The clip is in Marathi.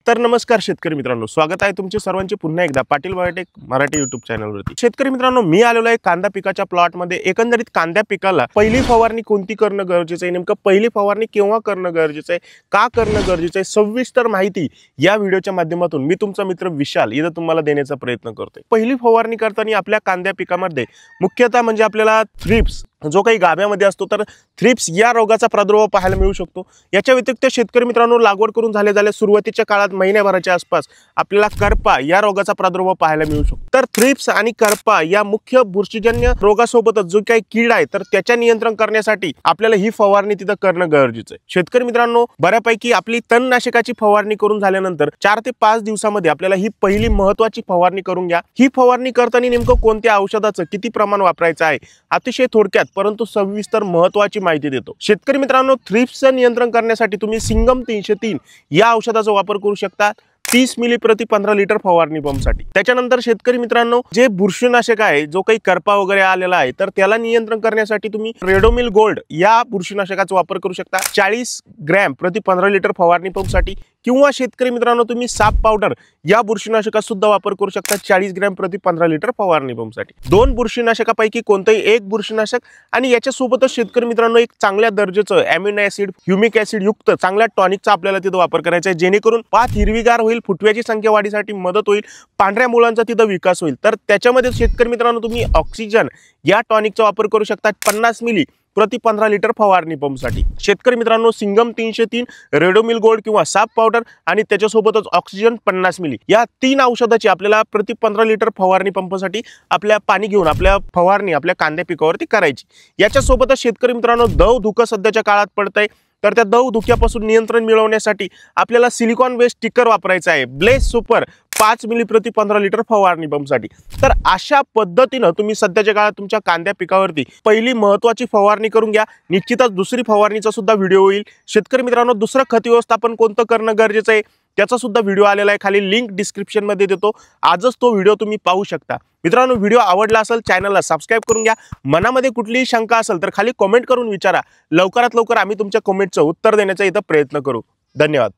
तर नमस्कार शेतकरी मित्रांनो, स्वागत आहे तुमचे सर्वांचे पुन्हा एकदा पाटील बायोटेक मराठी YouTube चॅनलवरती। शेतकरी मित्रांनो, मी आलेलो आहे कांदा पिकाच्या प्लॉटमध्ये। एकंदरीत कांदा पिकाला पहिली फवारणी कोणती करणं गरजेचं आहे, नेमकं पहिली फवारणी केव्हा करणं गरजेचं आहे, का करणं गरजेचं आहे, सविस्तर माहिती या व्हिडिओच्या माध्यमातून मी तुमचा मित्र विशाल इथं तुम्हाला देण्याचा प्रयत्न करतोय। पहिली फवारणी करताना आपल्या कांदा पिकामध्ये मुख्यतः म्हणजे आपल्याला थ्रिप्स जो काही गाभ्यामध्ये असतो तर थ्रिप्स या रोगाचा प्रादुर्भाव पाहायला मिळू शकतो। याच्या व्यतिरिक्त शेतकरी मित्रांनो, लागवड करून झाले सुरुवातीच्या काळात महिन्याभराच्या आसपास आपल्याला करपा या रोगाचा प्रादुर्भाव पाहायला मिळू शकतो। तर थ्रिप्स आणि करपा या मुख्य बुरशीजन्य रोगासोबतच जो काही कीड आहे तर त्याच्या नियंत्रण करण्यासाठी आपल्याला ही फवारणी तिथं करणं गरजेचं आहे। शेतकरी मित्रांनो, बऱ्यापैकी आपली तणनाशकाची फवारणी करून झाल्यानंतर 4 ते 5 दिवसामध्ये आपल्याला ही पहिली महत्त्वाची फवारणी करून घ्या। ही फवारणी करताना नेमकं कोणत्या औषधाचं किती प्रमाण वापरायचं आहे अतिशय थोडक्यात परंतु सविस्तर महत्त्वाची माहिती देतो। शेतकरी मित्रांनो, थ्रिप्सचं नियंत्रण करण्यासाठी तुम्ही सिंगम 303 या औषधाचा वापर करू शकता 30 मिली प्रति 15 लिटर फवारणी पंपसाठी। त्याच्यानंतर शेतकरी मित्रांनो, जे बुरशीनाशक आहे, जो काही करपा वगैरे आलेला आहे तर त्याला नियंत्रण करण्यासाठी तुम्ही रेडोमिल गोल्ड या बुरशीनाशकाचा वापर करू शकता 40 ग्रॅम प्रति 15 लिटर फवारणी पंपसाठी। किंवा शेतकरी मित्रांनो, तुम्ही साप पावडर या बुरशीनाशकाचा सुद्धा वापर करू शकता 40 ग्रॅम प्रति 15 लिटर फवारणी पंपसाठी। दोन बुरशीनाशकापैकी कोणतेही एक बुरशीनाशक आणि याच्या सोबतच शेतकरी मित्रांनो एक चांगल्या दर्जाचं अॅमिनो ऍसिड ह्युमिक ऍसिड युक्त चांगल्या टॉनिकचा आपल्याला तिथं वापर करायचा आहे, जेणेकरून पात हिरवीगार होईल, फुटव्याची संख्या वाढीसाठी मदत होईल, पांढऱ्या मुळांचा तिथं विकास होईल। तर त्याच्यामध्ये शेतकरी मित्रांनो तुम्ही ऑक्सिजन या टॉनिकचा वापर करू शकता 50 मिली प्रति 15 लिटर फवारणी पंपसाठी। शेतकरी मित्रांनो, सिंगम 303 रेडोमिल गोल्ड किंवा साप पावडर आणि त्याच्यासोबतच ऑक्सिजन 50 मिली या 3 औषधाची आपल्याला प्रति 15 लिटर फवारणी पंपासाठी आपल्या पाणी घेऊन आपल्या फवारणी आपल्या कांद्या पिकावरती करायची। याच्यासोबतच शेतकरी मित्रांनो, दव धुकं सध्याच्या काळात पडतंय तर त्या दव धुक्यापासून नियंत्रण मिळवण्यासाठी आपल्याला सिलिकॉन बेस्ड स्टिकर वापरायचा आहे ब्लेज सुपर 5 मिली प्रति 15 लिटर फवारणी पंपसाठी। तर अशा पद्धतीनं तुम्ही सध्याच्या काळात तुमच्या कांद्या पिकावरती पहिली महत्त्वाची फवारणी करून घ्या। निश्चितच दुसरी फवारणीचा सुद्धा व्हिडिओ होईल। शेतकरी मित्रांनो, दुसरं खत व्यवस्थापन कोणतं करणं गरजेचं आहे त्याचा सुद्धा व्हिडिओ आलेला आहे, खाली लिंक डिस्क्रिप्शन मध्ये देतो, आजच तो व्हिडिओ तुम्ही पाहू शकता। मित्रांनो, व्हिडिओ आवडला असेल चॅनलला सबस्क्राइब करून घ्या। मनामध्ये कुठलीही शंका असेल तर खाली कमेंट करून विचारा, लवकरात लवकर आम्ही तुमच्या कमेंटचं उत्तर देण्याचा इथं प्रयत्न करू। धन्यवाद।